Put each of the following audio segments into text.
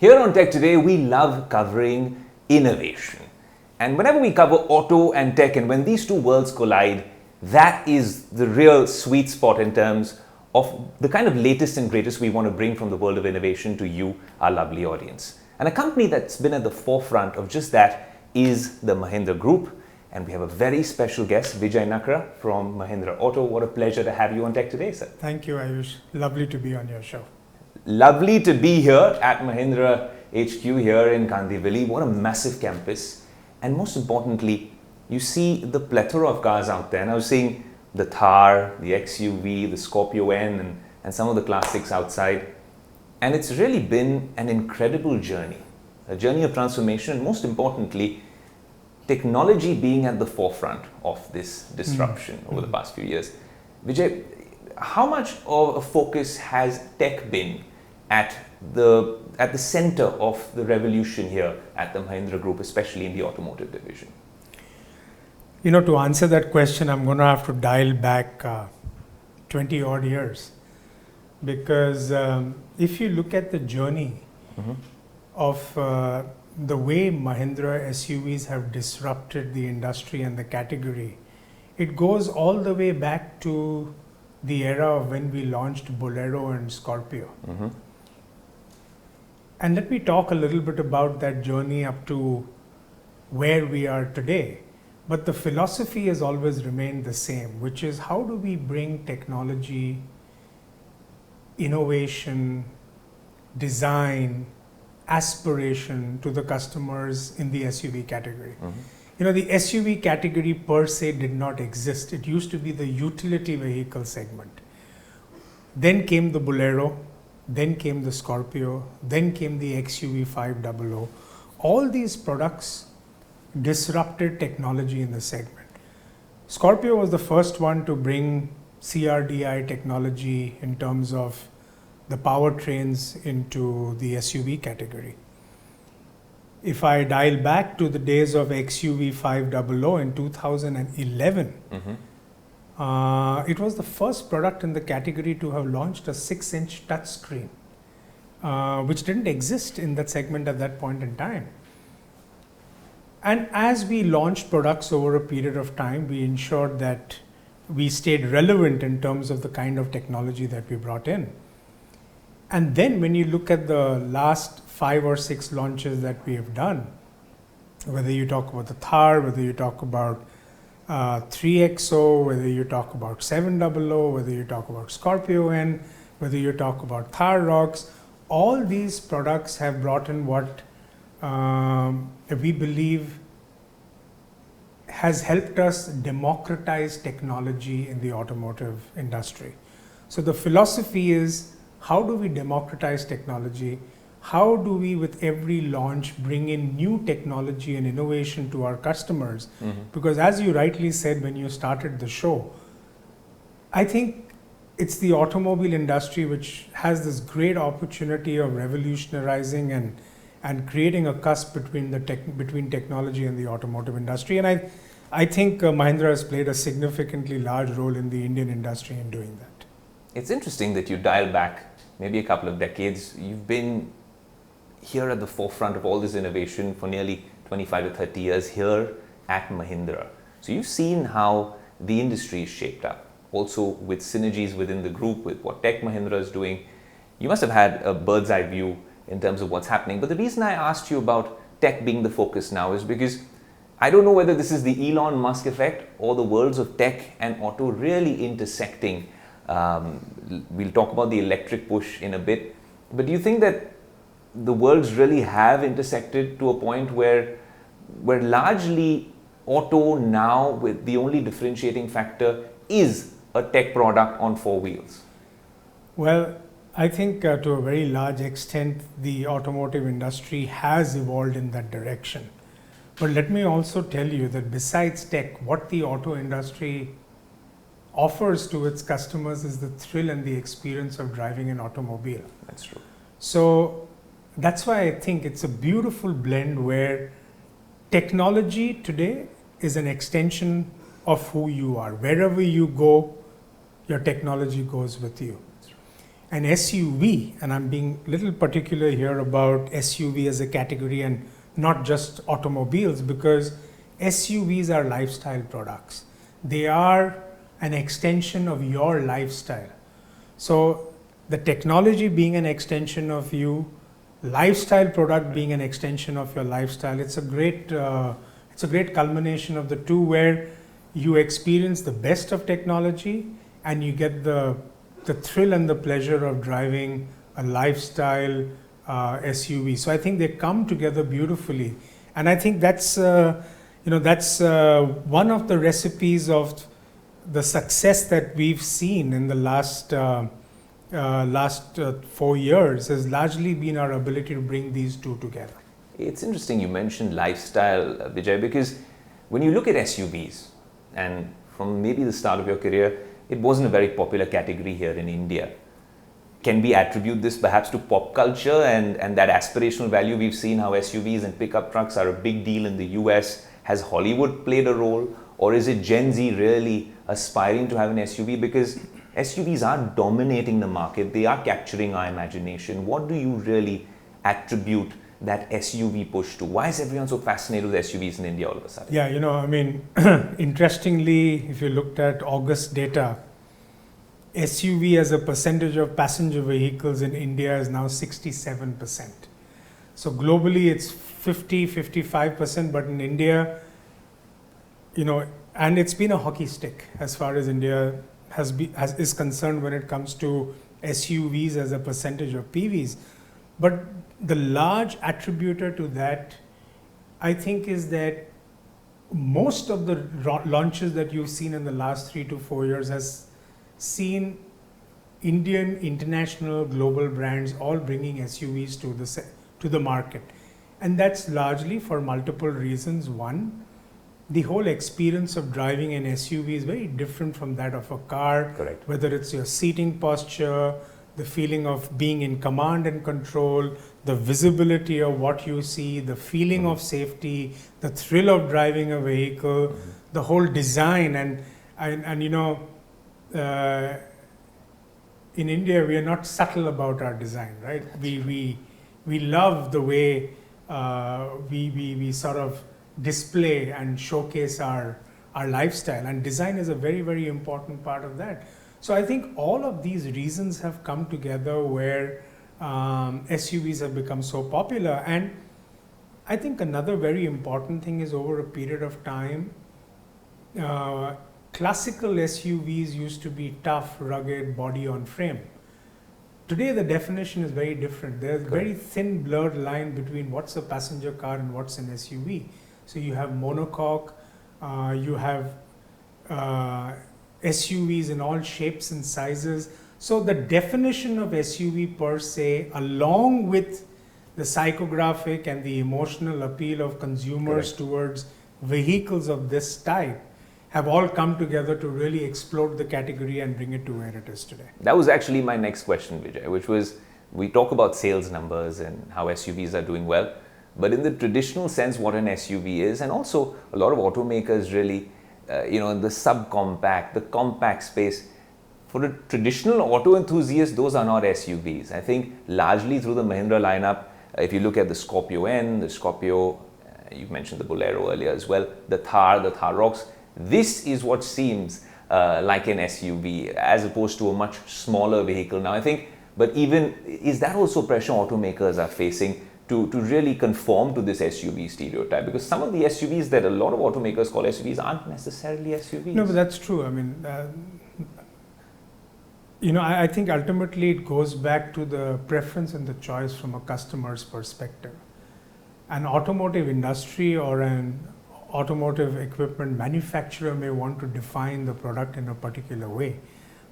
Here on Tech Today, we love covering innovation. And whenever we cover auto and tech, and when these two worlds collide, that is the real sweet spot in terms of the kind of latest and greatest we want to bring from the world of innovation to you, our lovely audience. And a company that's been at the forefront of just that is the Mahindra Group. And we have a very special guest, Veejay Nakra from Mahindra Auto. What a pleasure to have you on Tech Today, sir. Thank you, Ayush. Lovely to be on your show. Lovely to be here at Mahindra HQ here in Kandivali. What a massive campus. And most importantly, you see the plethora of cars out there. And I was seeing the Thar, the XUV, the Scorpio N, and some of the classics outside. And it's really been an incredible journey, a journey of transformation, and most importantly, technology being at the forefront of this disruption over the past few years. Veejay, how much of a focus has tech been at the center of the revolution here at the Mahindra Group, especially in the automotive division? You know, to answer that question, I'm going to have to dial back 20 odd years. Because if you look at the journey of the way Mahindra SUVs have disrupted the industry and the category, it goes all the way back to the era of when we launched Bolero and Scorpio. And let me talk a little bit about that journey up to where we are today. But the philosophy has always remained the same, which is how do we bring technology, innovation, design, aspiration to the customers in the SUV category. You know, the SUV category per se did not exist. It used to be the utility vehicle segment. Then came the Bolero, then came the Scorpio, then came the XUV 500. All these products disrupted technology in the segment. Scorpio was the first one to bring CRDI technology in terms of the powertrains into the SUV category. If I dial back to the days of XUV 500 in 2011, it was the first product in the category to have launched a 6-inch touchscreen, which didn't exist in that segment at that point in time. And as we launched products over a period of time, we ensured that we stayed relevant in terms of the kind of technology that we brought in. And then when you look at the last 5 or 6 launches that we have done, whether you talk about the Thar, whether you talk about 3XO, whether you talk about 700, whether you talk about Scorpio N, whether you talk about Thar Rocks, all these products have brought in what we believe has helped us democratize technology in the automotive industry. So the philosophy is, how do we democratize technology? How do we, with every launch, bring in new technology and innovation to our customers? Because as you rightly said when you started the show, I think it's the automobile industry which has this great opportunity of revolutionizing and creating a cusp between technology and the automotive industry. And I think Mahindra has played a significantly large role in the Indian industry in doing that. It's interesting that you dial back maybe a couple of decades. You've been here at the forefront of all this innovation for nearly 25 to 30 years here at Mahindra. So you've seen how the industry is shaped up, also with synergies within the group, with what Tech Mahindra is doing. You must have had a bird's eye view in terms of what's happening. But the reason I asked you about tech being the focus now is because I don't know whether this is the Elon Musk effect or the worlds of tech and auto really intersecting. We'll talk about the electric push in a bit. But do you think that the worlds really have intersected to a point where largely auto now, with the only differentiating factor, is a tech product on 4 wheels? Well, I think to a very large extent, the automotive industry has evolved in that direction. But let me also tell you that besides tech, what the auto industry offers to its customers is the thrill and the experience of driving an automobile. That's true. So that's why I think it's a beautiful blend where technology today is an extension of who you are. Wherever you go, your technology goes with you. an SUV, and I'm being a little particular here about SUV as a category and not just automobiles, because SUVs are lifestyle products. They are an extension of your lifestyle. So the technology being an extension of you, lifestyle product being an extension of your lifestyle, it's a great culmination of the two, where you experience the best of technology and you get the thrill and the pleasure of driving a lifestyle SUV. So I think they come together beautifully, and I think that's one of the recipes of the success that we've seen in the last 4 years has largely been our ability to bring these two together. It's interesting you mentioned lifestyle, Veejay, because when you look at SUVs, and from maybe the start of your career, it wasn't a very popular category here in India. Can we attribute this perhaps to pop culture and that aspirational value? We've seen how SUVs and pickup trucks are a big deal in the US. Has Hollywood played a role, or is it Gen Z really aspiring to have an SUV? Because SUVs are dominating the market, they are capturing our imagination. What do you really attribute that SUV push to? Why is everyone so fascinated with SUVs in India all of a sudden? Yeah, interestingly, if you looked at August data, SUV as a percentage of passenger vehicles in India is now 67%. So globally it's 55%, but in India, and it's been a hockey stick as far as India is concerned when it comes to SUVs as a percentage of PVs. But the large attributor to that, I think, is that most of the launches that you've seen in the last 3 to 4 years has seen Indian, international, global brands all bringing SUVs to the market. And that's largely for multiple reasons. One, the whole experience of driving an SUV is very different from that of a car. Correct. Whether it's your seating posture, the feeling of being in command and control, the visibility of what you see, the feeling of safety, the thrill of driving a vehicle, the whole design, and in India we are not subtle about our design, right? We love the way we sort of display and showcase our lifestyle, and design is a very, very important part of that. So I think all of these reasons have come together where SUVs have become so popular. And I think another very important thing is, over a period of time, classical SUVs used to be tough, rugged, body on frame. Today the definition is very different. There's a very thin, blurred line between what's a passenger car and what's an SUV. So you have monocoque, you have SUVs in all shapes and sizes. So the definition of SUV per se, along with the psychographic and the emotional appeal of consumers towards vehicles of this type, have all come together to really explode the category and bring it to where it is today. That was actually my next question, Veejay, which was, we talk about sales numbers and how SUVs are doing well, but in the traditional sense, what an SUV is, and also a lot of automakers really, in the subcompact, the compact space, for a traditional auto enthusiast, those are not SUVs. I think largely through the Mahindra lineup, if you look at the Scorpio N, the Scorpio, you've mentioned the Bolero earlier as well, the Thar Rocks, this is what seems like an SUV as opposed to a much smaller vehicle now, I think. But even, is that also pressure automakers are facing to really conform to this SUV stereotype? Because some of the SUVs that a lot of automakers call SUVs aren't necessarily SUVs. No, but that's true. I mean, I think ultimately it goes back to the preference and the choice from a customer's perspective. An automotive industry or an automotive equipment manufacturer may want to define the product in a particular way,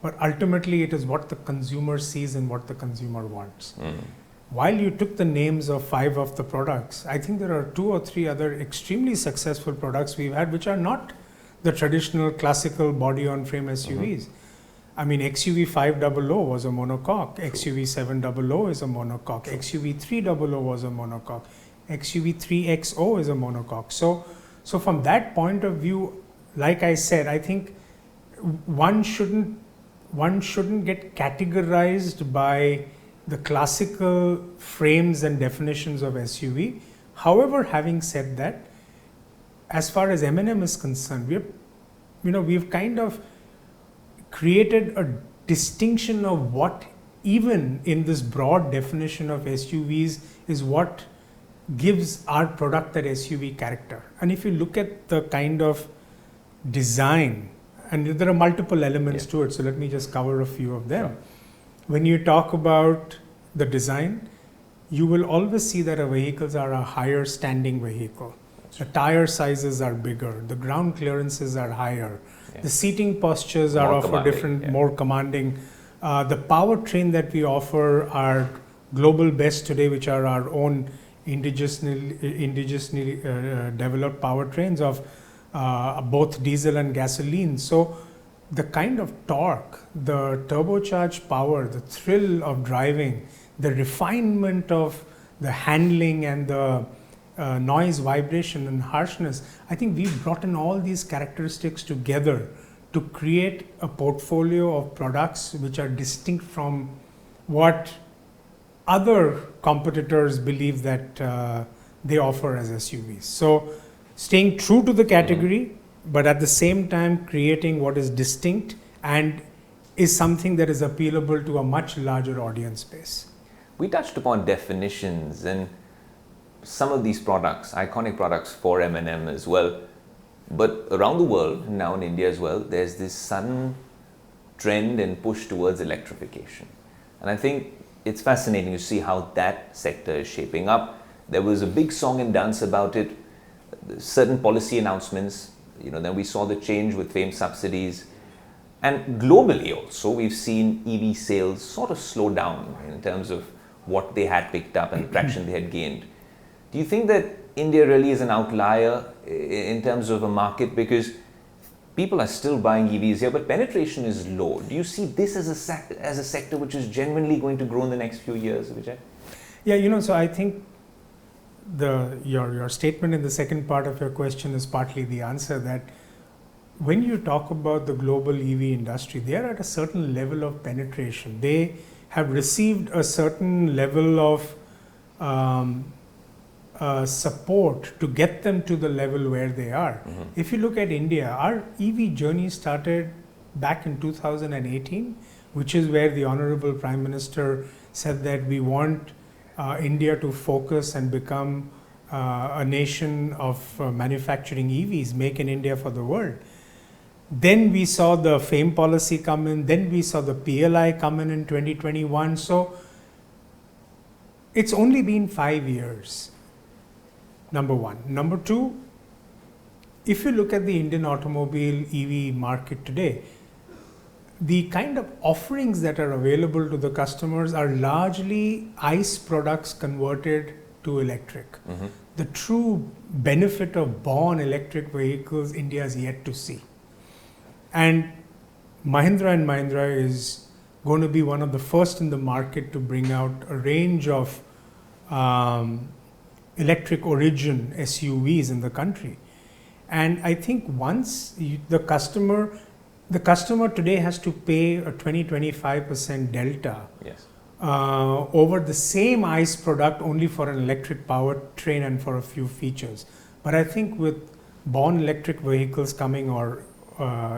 but ultimately it is what the consumer sees and what the consumer wants. While you took the names of 5 of the products, I think there are 2 or 3 other extremely successful products we've had which are not the traditional classical body on frame SUVs. I mean, XUV 500 was a monocoque, XUV 700 is a monocoque, XUV 300 was a monocoque, XUV 3XO is a monocoque. So from that point of view, like I said, I think one shouldn't one shouldn't get categorized by the classical frames and definitions of SUV. However, having said that, as far as M&M is concerned, we've kind of created a distinction of what, even in this broad definition of SUVs, is what gives our product that SUV character. And if you look at the kind of design, and there are multiple elements to it, so let me just cover a few of them. Sure. When you talk about the design, you will always see that our vehicles are a higher standing vehicle. The tire sizes are bigger, the ground clearances are higher, the seating postures are of a different, more commanding. The powertrain that we offer are global best today, which are our own indigenously developed powertrains of both diesel and gasoline. So the kind of torque, the turbocharged power, the thrill of driving, the refinement of the handling and the noise, vibration and harshness, I think we've brought in all these characteristics together to create a portfolio of products which are distinct from what other competitors believe that they offer as SUVs. So staying true to the category, but at the same time creating what is distinct and is something that is appealable to a much larger audience base. We touched upon definitions and some of these products, iconic products for M&M as well, but around the world, and now in India as well, there's this sudden trend and push towards electrification. And I think it's fascinating to see how that sector is shaping up. There was a big song and dance about it, certain policy announcements, then we saw the change with FAME subsidies. And globally also, we've seen EV sales sort of slow down in terms of what they had picked up and the traction they had gained. Do you think that India really is an outlier in terms of a market, because people are still buying EVs here, but penetration is low? Do you see this as a sector which is genuinely going to grow in the next few years, Veejay? Yeah, so I think your statement in the second part of your question is partly the answer, that when you talk about the global EV industry, they are at a certain level of penetration. They have received a certain level of support to get them to the level where they are. If you look at India, our EV journey started back in 2018, which is where the Honorable Prime Minister said that we want India to focus and become a nation of manufacturing EVs, make in India for the world. Then we saw the FAME policy come in, then we saw the PLI come in 2021. So it's only been 5 years, number one. Number two, if you look at the Indian automobile EV market today, the kind of offerings that are available to the customers are largely ICE products converted to electric. The true benefit of born electric vehicles, India is yet to see. And Mahindra & Mahindra is going to be one of the first in the market to bring out a range of electric origin SUVs in the country. And I think once the customer today has to pay a 20-25% delta over the same ICE product only for an electric powertrain and for a few features. But I think with born electric vehicles coming, or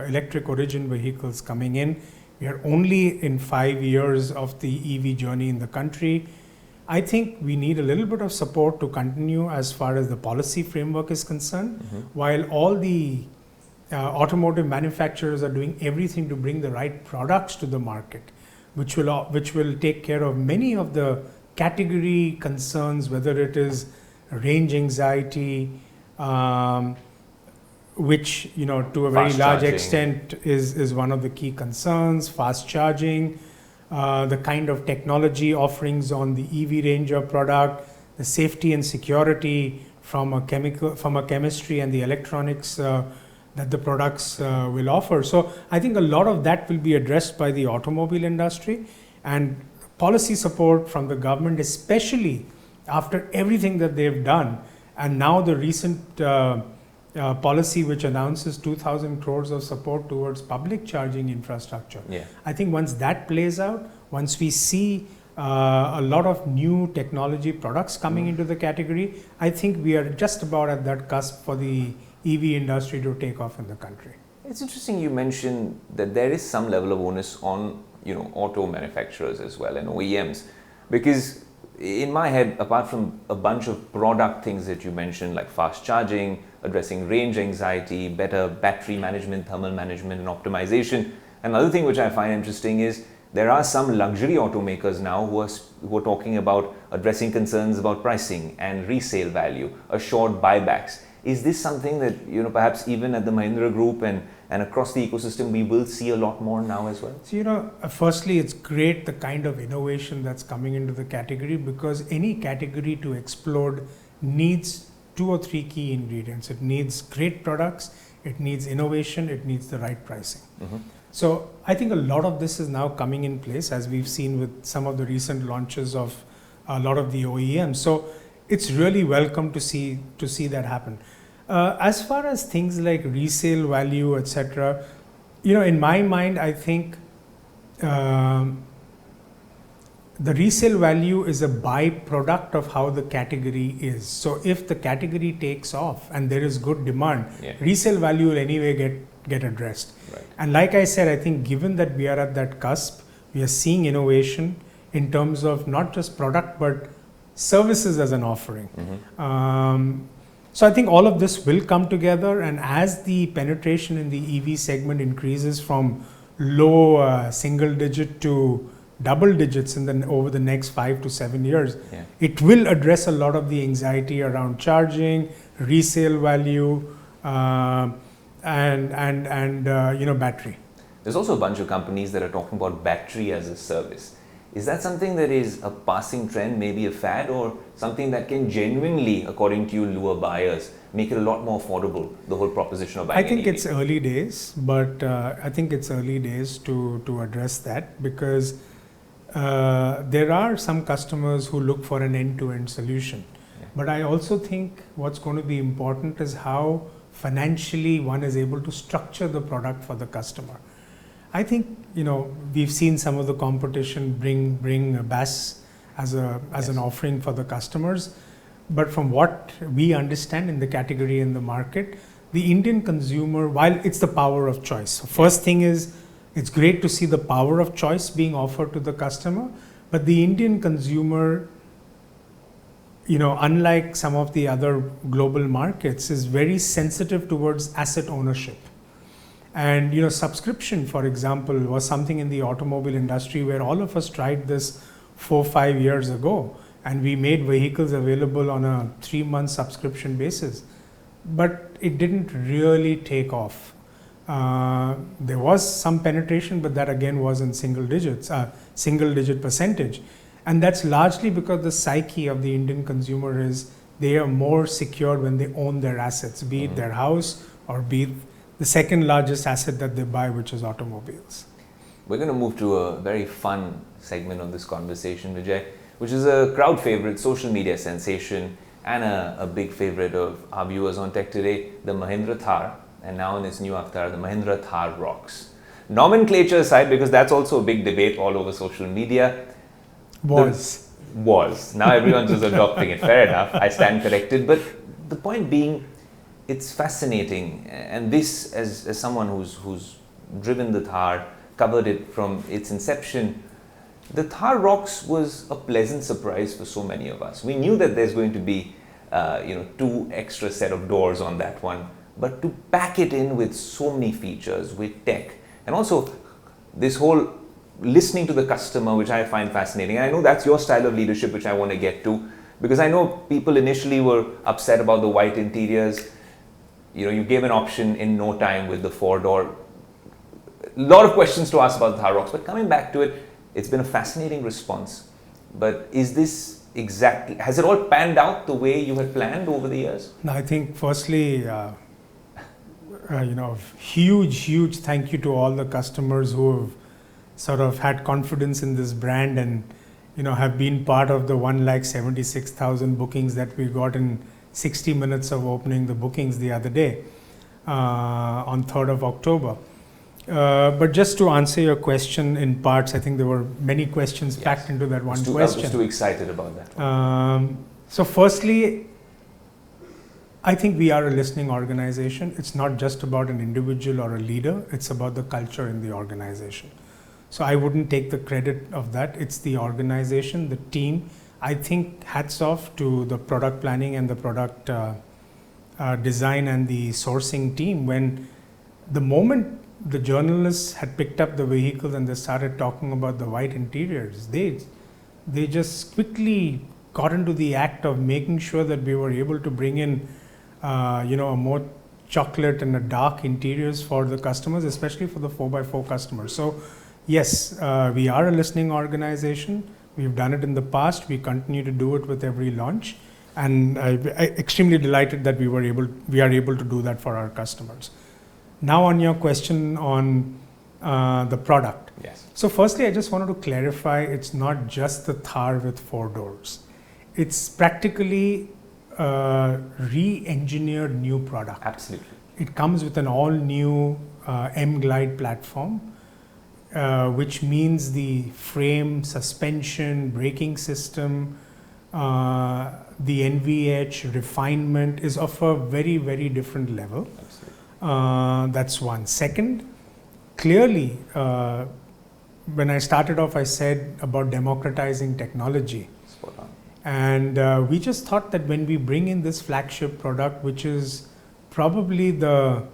electric origin vehicles coming in, we are only in 5 years of the EV journey in the country. I think we need a little bit of support to continue as far as the policy framework is concerned, while all the automotive manufacturers are doing everything to bring the right products to the market, which will take care of many of the category concerns, whether it is range anxiety, which to a very large extent is one of the key concerns, fast charging, the kind of technology offerings on the EV range of product, the safety and security from a chemistry and the electronics that the products will offer. So I think a lot of that will be addressed by the automobile industry, and policy support from the government, especially after everything that they've done, and now the recent policy which announces 2,000 crores of support towards public charging infrastructure. Yeah. I think once that plays out, once we see a lot of new technology products coming into the category, I think we are just about at that cusp for the EV industry to take off in the country. It's interesting you mentioned that there is some level of onus on, auto manufacturers as well and OEMs, because in my head, apart from a bunch of product things that you mentioned, like fast charging, addressing range anxiety, better battery management, thermal management and optimization, another thing which I find interesting is there are some luxury automakers now who are talking about addressing concerns about pricing and resale value, assured buybacks. Is this something that, perhaps even at the Mahindra Group and across the ecosystem, we will see a lot more now as well? So, firstly, it's great the kind of innovation that's coming into the category, because any category to explode needs 2 or 3 key ingredients. It needs great products, it needs innovation, it needs the right pricing. Mm-hmm. So I think a lot of this is now coming in place, as we've seen with some of the recent launches of a lot of the OEMs. So it's really welcome to see that happen. As far as things like resale value, etc., in my mind, I think the resale value is a byproduct of how the category is. So if the category takes off and there is good demand, resale value will anyway get addressed. Right. And like I said, I think given that we are at that cusp, we are seeing innovation in terms of not just product but services as an offering. Mm-hmm. So I think all of this will come together, and as the penetration in the EV segment increases from low single digit to double digits over the next 5 to 7 years, it will address a lot of the anxiety around charging, resale value, and battery. There's also a bunch of companies that are talking about battery as a service. Is that something that is a passing trend, maybe a fad, or something that can genuinely, according to you, lure buyers, make it a lot more affordable, the whole proposition of buying I think an EV? it's early days, but I think it's early days to address that, because there are some customers who look for an end-to-end solution. Yeah. But I also think what's going to be important is how financially one is able to structure the product for the customer. I think we've seen some of the competition bring a BAS as an offering for the customers, but from what we understand in the category in the market, the Indian consumer, while it's the power of choice, first thing is it's great to see the power of choice being offered to the customer, but the Indian consumer, unlike some of the other global markets, is very sensitive towards asset ownership. And subscription, for example, was something in the automobile industry where all of us tried this 4-5 years ago, and we made vehicles available on a 3-month subscription basis, but it didn't really take off. There was some penetration, but that again was in single digit percentage, and that's largely because the psyche of the Indian consumer is they are more secure when they own their assets, be it their house or be it the second largest asset that they buy, which is automobiles. We're going to move to a very fun segment of this conversation, Veejay, which is a crowd favorite, social media sensation, and a big favorite of our viewers on Tech Today, the Mahindra Thar, and now in its new avatar, the Mahindra Thar Rocks. Nomenclature aside, because that's also a big debate all over social media. Was. Now everyone's just adopting it. Fair enough. I stand corrected. But the point being, it's fascinating, and this, as someone who's driven the Thar, covered it from its inception, the Thar Rocks was a pleasant surprise for so many of us. We knew that there's going to be 2 extra set of doors on that one, but to pack it in with so many features, with tech, and also this whole listening to the customer, which I find fascinating. And I know that's your style of leadership, which I want to get to, because I know people initially were upset about the white interiors. You gave an option in no time with the 4-door. A lot of questions to ask about the Thar Rocks, but coming back to it, it's been a fascinating response. But is this exactly, has it all panned out the way you had planned over the years? No, I think firstly, huge thank you to all the customers who have sort of had confidence in this brand and have been part of the 176,000 bookings that we got in 60 minutes of opening the bookings the other day on 3rd of October. But just to answer your question in parts, I think there were many questions packed into that one question. I was just too excited about that. So firstly, I think we are a listening organization. It's not just about an individual or a leader, it's about the culture in the organization. So I wouldn't take the credit of that. It's the organization, the team. I think hats off to the product planning and the product design and the sourcing team. When the moment the journalists had picked up the vehicle and they started talking about the white interiors, they just quickly got into the act of making sure that we were able to bring in a more chocolate and a dark interiors for the customers, especially for the 4x4 customers. So yes, we are a listening organization. We've done it in the past. We continue to do it with every launch, and I'm extremely delighted that we are able to do that for our customers. Now on your question on the product. Yes. So firstly, I just wanted to clarify, it's not just the Thar with 4 doors. It's practically a re-engineered new product. Absolutely. It comes with an all-new M-Glide platform, which means the frame, suspension, braking system, the NVH refinement is of a very, very different level. That's one. Second, clearly, when I started off, I said about democratizing technology. Spot on. And we just thought that when we bring in this flagship product, which is probably the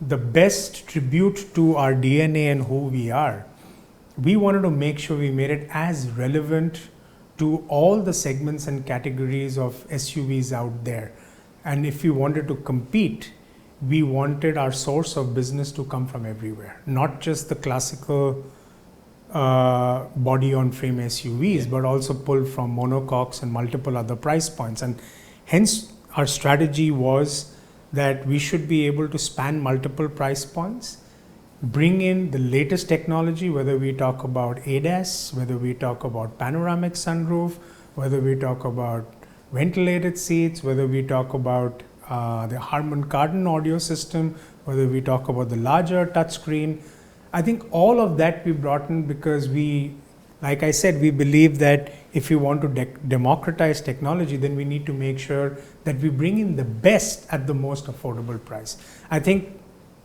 best tribute to our DNA and who we are, we wanted to make sure we made it as relevant to all the segments and categories of SUVs out there. And if we wanted to compete, we wanted our source of business to come from everywhere, not just the classical body on frame SUVs, but also pull from monocoques and multiple other price points. And hence our strategy was that we should be able to span multiple price points, bring in the latest technology, whether we talk about ADAS, whether we talk about panoramic sunroof, whether we talk about ventilated seats, whether we talk about the Harman Kardon audio system, whether we talk about the larger touchscreen. I think all of that we brought in because we, like I said, we believe that if we want to democratize technology, then we need to make sure that we bring in the best at the most affordable price. I think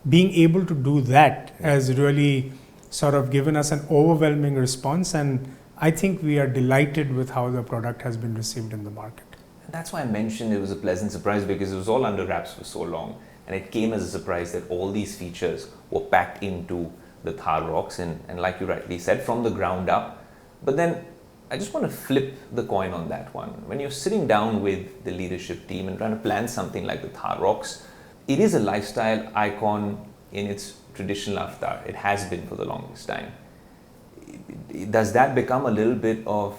being able to do that has really sort of given us an overwhelming response, and I think we are delighted with how the product has been received in the market. And that's why I mentioned it was a pleasant surprise, because it was all under wraps for so long, and it came as a surprise that all these features were packed into the Thar Rocks, and like you rightly said, from the ground up. But then I just want to flip the coin on that one. When you're sitting down with the leadership team and trying to plan something like the Thar Rocks, it is a lifestyle icon in its traditional avatar. It has been for the longest time. Does that become a little bit of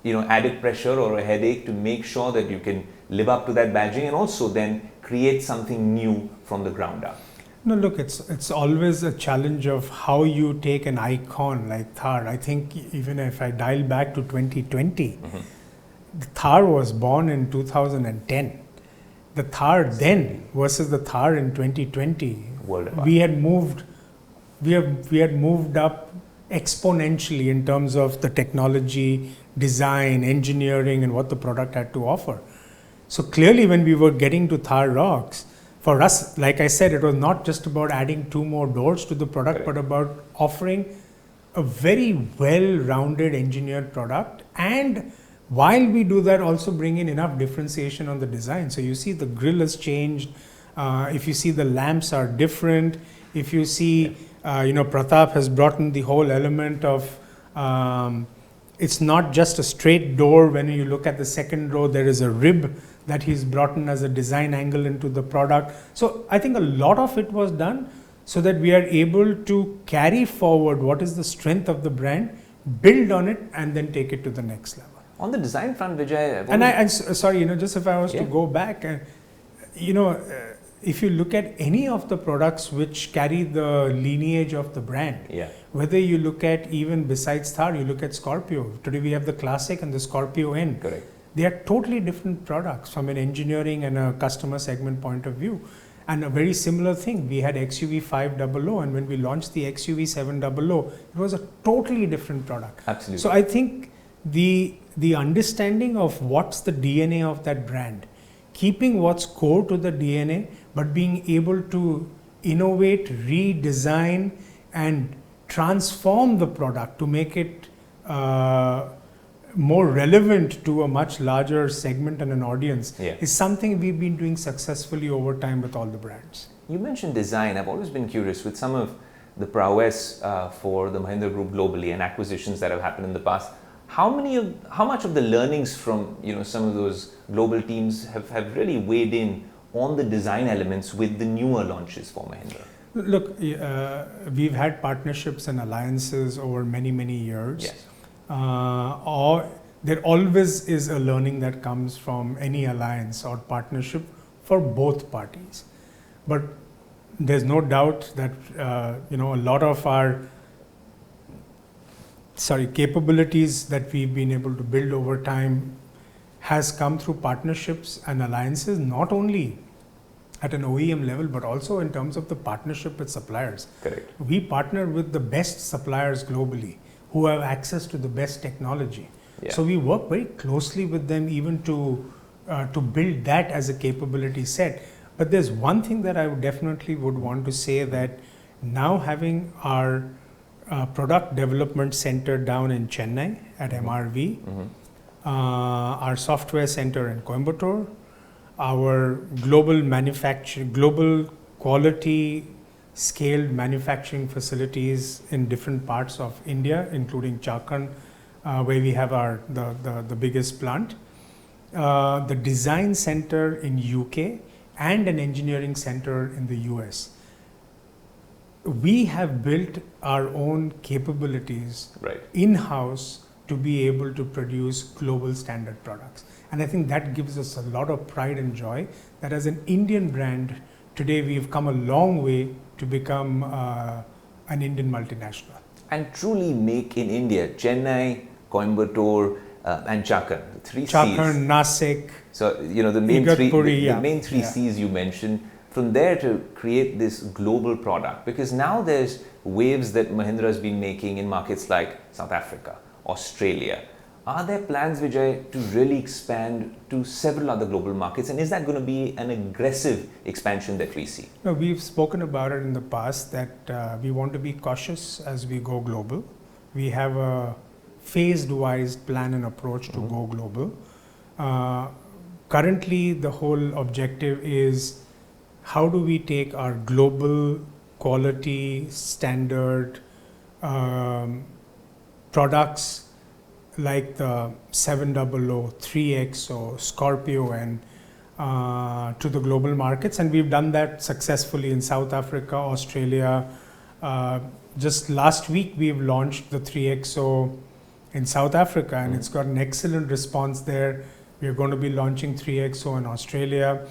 added pressure or a headache to make sure that you can live up to that badging and also then create something new from the ground up? No, look, it's always a challenge of how you take an icon like Thar. I think even if I dial back to 2020, the Thar was born in 2010. The Thar then versus the Thar in 2020, we had moved up exponentially in terms of the technology, design, engineering, and what the product had to offer. So clearly, when we were getting to Thar Rocks, for us, like I said, it was not just about adding 2 more doors to the product, but about offering a very well-rounded engineered product, and while we do that, also bring in enough differentiation on the design. So you see the grille has changed. If you see the lamps are different. If you see, Pratap has brought in the whole element of it's not just a straight door. When you look at the second row, there is a rib that he's brought in as a design angle into the product. So I think a lot of it was done so that we are able to carry forward what is the strength of the brand, build on it, and then take it to the next level. On the design front, Veejay, sorry, just if I was to go back, if you look at any of the products which carry the lineage of the brand, whether you look at even besides Thar, you look at Scorpio. Today we have the Classic and the Scorpio N. Correct. They are totally different products from an engineering and a customer segment point of view. And a very similar thing, we had XUV 500, and when we launched the XUV 700, it was a totally different product. Absolutely. So I think the understanding of what's the DNA of that brand, keeping what's core to the DNA, but being able to innovate, redesign, and transform the product to make it more relevant to a much larger segment and an audience is something we've been doing successfully over time with all the brands. You mentioned design. I've always been curious with some of the prowess for the Mahindra Group globally and acquisitions that have happened in the past. How much of the learnings from some of those global teams have really weighed in on the design elements with the newer launches for Mahindra? Look, we've had partnerships and alliances over many years. Yes. There always is a learning that comes from any alliance or partnership for both parties. But there's no doubt that a lot of our capabilities that we've been able to build over time has come through partnerships and alliances, not only at an OEM level, but also in terms of the partnership with suppliers. Correct. We partner with the best suppliers globally who have access to the best technology. Yeah. So we work very closely with them even to build that as a capability set. But there's one thing that I definitely would want to say, that now having our product development center down in Chennai at MRV, our software center in Coimbatore, our global quality scaled manufacturing facilities in different parts of India, including Jharkhand, where we have the biggest plant, the design center in UK, and an engineering center in the US. We have built our own capabilities in-house to be able to produce global standard products. And I think that gives us a lot of pride and joy that as an Indian brand, today we've come a long way to become an Indian multinational. And truly make in India, Chennai, Coimbatore, and Jharkhand, the three C's. Jharkhand, Nasik. So, the main Igatpuri, three C's you mentioned, from there to create this global product. Because now there's waves that Mahindra has been making in markets like South Africa, Australia. Are there plans, Veejay, to really expand to several other global markets? And is that going to be an aggressive expansion that we see? No, we've spoken about it in the past that we want to be cautious as we go global. We have a phased-wise plan and approach to go global. Currently, the whole objective is how do we take our global quality standard products like the 700, 3XO, Scorpio, and to the global markets. And we've done that successfully in South Africa, Australia. Just last week, we've launched the 3XO in South Africa, and it's got an excellent response there. We are going to be launching 3XO in Australia.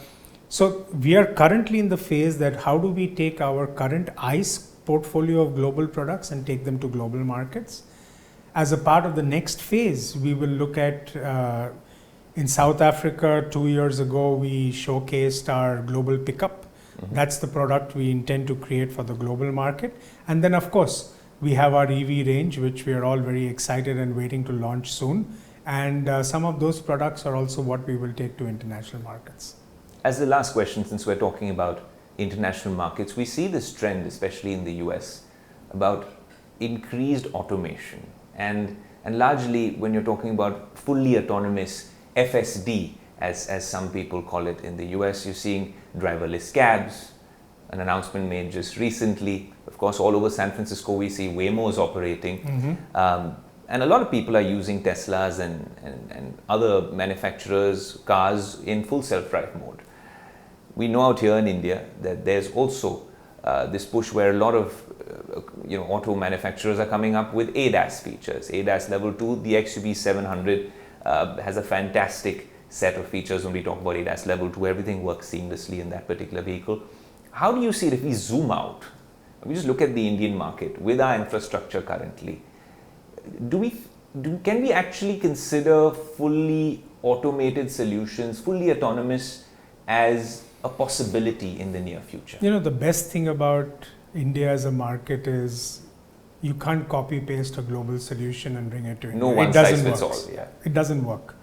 So we are currently in the phase that how do we take our current ICE portfolio of global products and take them to global markets. As a part of the next phase, we will look at, in South Africa 2 years ago, we showcased our global pickup. That's the product we intend to create for the global market. And then of course, we have our EV range, which we are all very excited and waiting to launch soon. And some of those products are also what we will take to international markets. As the last question, since we're talking about international markets, we see this trend, especially in the US, about increased automation. And largely, when you're talking about fully autonomous FSD, as some people call it in the US, you're seeing driverless cabs, an announcement made just recently. Of course, all over San Francisco, we see Waymos operating. And a lot of people are using Teslas and other manufacturers' cars in full self-drive mode. We know out here in India that there's also this push where a lot of auto manufacturers are coming up with ADAS features. ADAS level 2, the XUV 700 has a fantastic set of features. When we talk about ADAS level 2, everything works seamlessly in that particular vehicle. How do you see it if we zoom out? We just look at the Indian market with our infrastructure currently. Can we actually consider fully automated solutions, fully autonomous, as a possibility in the near future? The best thing about India as a market is you can't copy paste a global solution and bring it to India. No one size fits all. Yeah. It doesn't work.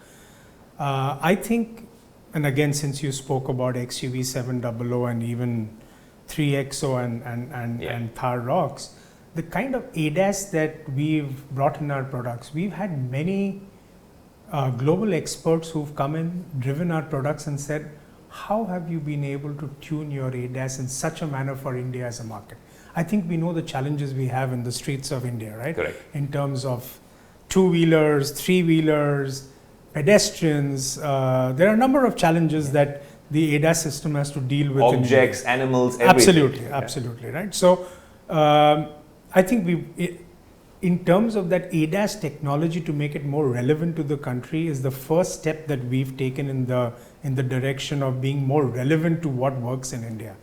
I think, and again, since you spoke about XUV 700 and even 3XO and Thar Rocks, the kind of ADAS that we've brought in our products, we've had many global experts who've come in, driven our products and said, how have you been able to tune your ADAS in such a manner for India as a market? I think we know the challenges we have in the streets of India, right? Correct. In terms of two-wheelers, three-wheelers, pedestrians. There are a number of challenges that the ADAS system has to deal with. Objects, animals, everything. Absolutely, right? So I think in terms of that ADAS technology to make it more relevant to the country is the first step that we've taken in the direction of being more relevant to what works in India.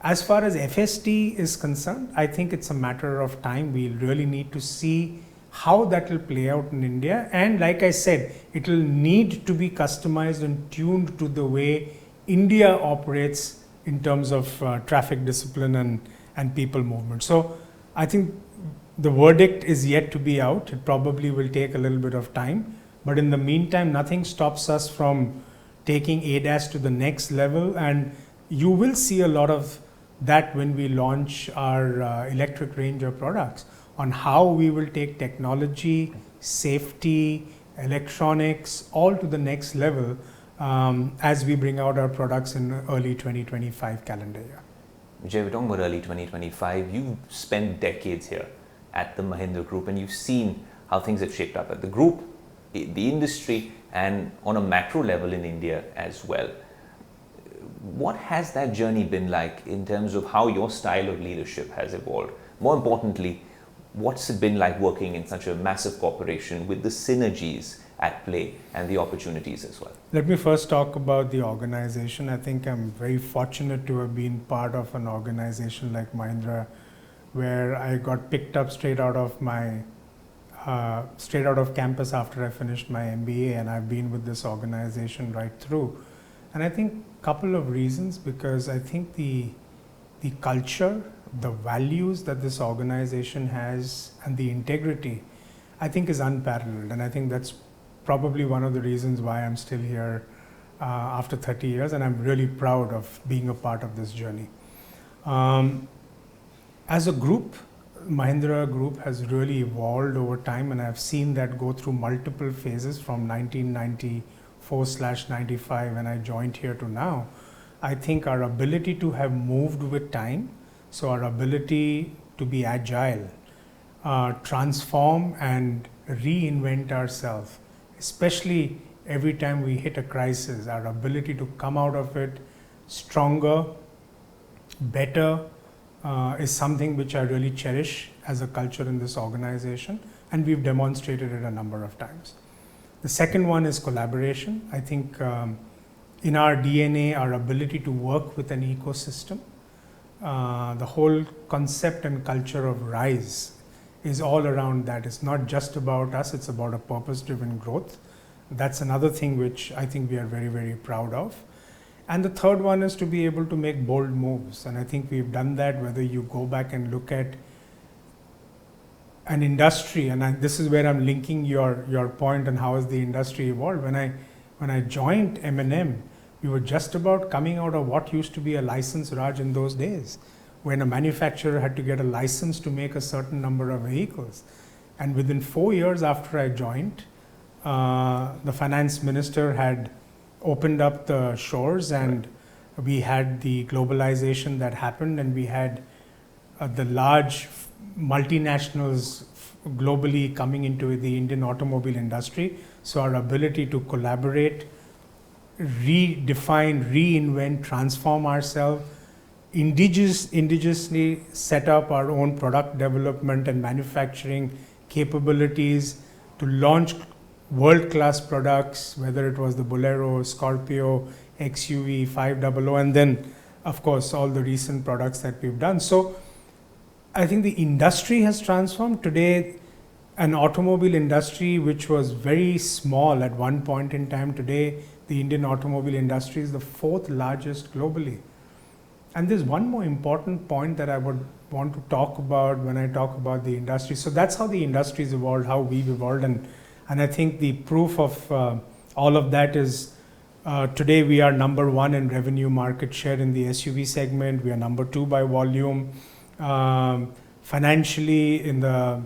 As far as FSD is concerned, I think it's a matter of time. We really need to see how that will play out in India. And like I said, it will need to be customized and tuned to the way India operates in terms of traffic discipline and people movement. So I think the verdict is yet to be out. It probably will take a little bit of time. But in the meantime, nothing stops us from taking ADAS to the next level. And you will see a lot of that when we launch our electric range of products, on how we will take technology, safety, electronics, all to the next level as we bring out our products in early 2025 calendar year. Vijay, we're talking about early 2025. You've spent decades here at the Mahindra Group, and you've seen how things have shaped up at the group, the industry, and on a macro level in India as well. What has that journey been like in terms of how your style of leadership has evolved? More importantly, what's it been like working in such a massive corporation with the synergies at play and the opportunities as well? Let me first talk about the organization. I think I'm very fortunate to have been part of an organization like Mahindra, where I got picked up straight out of campus after I finished my MBA, and I've been with this organization right through. And I think a couple of reasons, because I think the culture, the values that this organization has, and the integrity, I think is unparalleled. And I think that's probably one of the reasons why I'm still here after 30 years, and I'm really proud of being a part of this journey. As a group, Mahindra Group has really evolved over time, and I've seen that go through multiple phases from 1994/95 when I joined here to now. I think our ability to have moved with time, so our ability to be agile, transform and reinvent ourselves, especially every time we hit a crisis, our ability to come out of it stronger, better, is something which I really cherish as a culture in this organization, and we've demonstrated it a number of times. The second one is collaboration. I think in our DNA, our ability to work with an ecosystem, the whole concept and culture of RISE is all around that. It's not just about us, it's about a purpose-driven growth. That's another thing which I think we are very, very proud of. And the third one is to be able to make bold moves. And I think we've done that, whether you go back and look at an industry, and this is where I'm linking your point on how has the industry evolved. When I joined M&M, we were just about coming out of what used to be a license Raj in those days, when a manufacturer had to get a license to make a certain number of vehicles. And within 4 years after I joined, the finance minister had opened up the shores, and we had the globalization that happened, and we had the large multinationals globally coming into the Indian automobile industry. So our ability to collaborate, redefine, reinvent, transform ourselves, indigenously set up our own product development and manufacturing capabilities to launch world-class products, whether it was the Bolero, Scorpio, XUV, 500, and then of course all the recent products that we've done. So I think the industry has transformed. Today an automobile industry which was very small at one point in time. Today, the Indian automobile industry is the fourth largest globally. And there's one more important point that I would want to talk about when I talk about the industry. So that's how the industry's evolved, how we've evolved, and I think the proof of all of that is today we are number one in revenue market share in the SUV segment. We are number two by volume. Financially, in the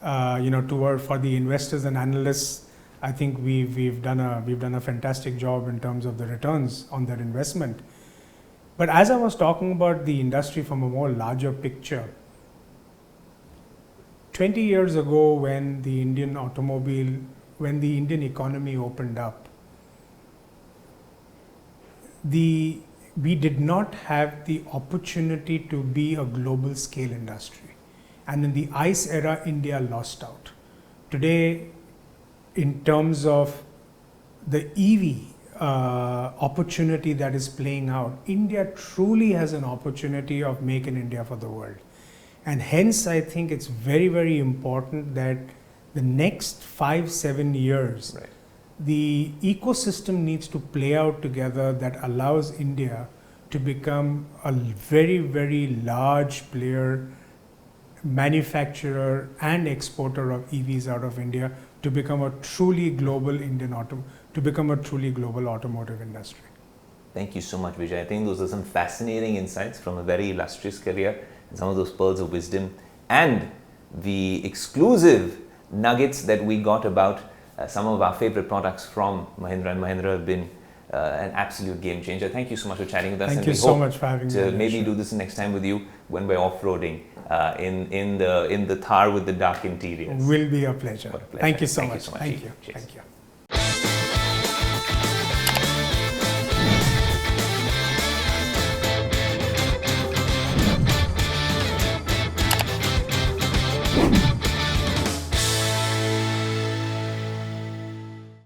for the investors and analysts, I think we've done a fantastic job in terms of the returns on that investment. But as I was talking about the industry from a more larger picture, 20 years ago when the Indian economy opened up, we did not have the opportunity to be a global scale industry. And in the ICE era, India lost out. Today, in terms of the EV opportunity that is playing out, India truly has an opportunity of Make in India for the world. And hence, I think it's very, very important that the next 5-7 years, Right. the ecosystem needs to play out together that allows India to become a very, very large player, manufacturer and exporter of EVs out of India, to become a truly global automotive industry. Thank you so much, Veejay. I think those are some fascinating insights from a very illustrious career, and some of those pearls of wisdom, and the exclusive nuggets that we got about some of our favorite products from Mahindra and Mahindra have been an absolute game changer. Thank you so much for chatting with us. Thank you so much for having me. To maybe do this next time with you when we're off-roading in the Thar with the dark interiors. Will be a pleasure. What a pleasure. Thank you so Thank much. You so much. Thank you. Cheers. Thank you.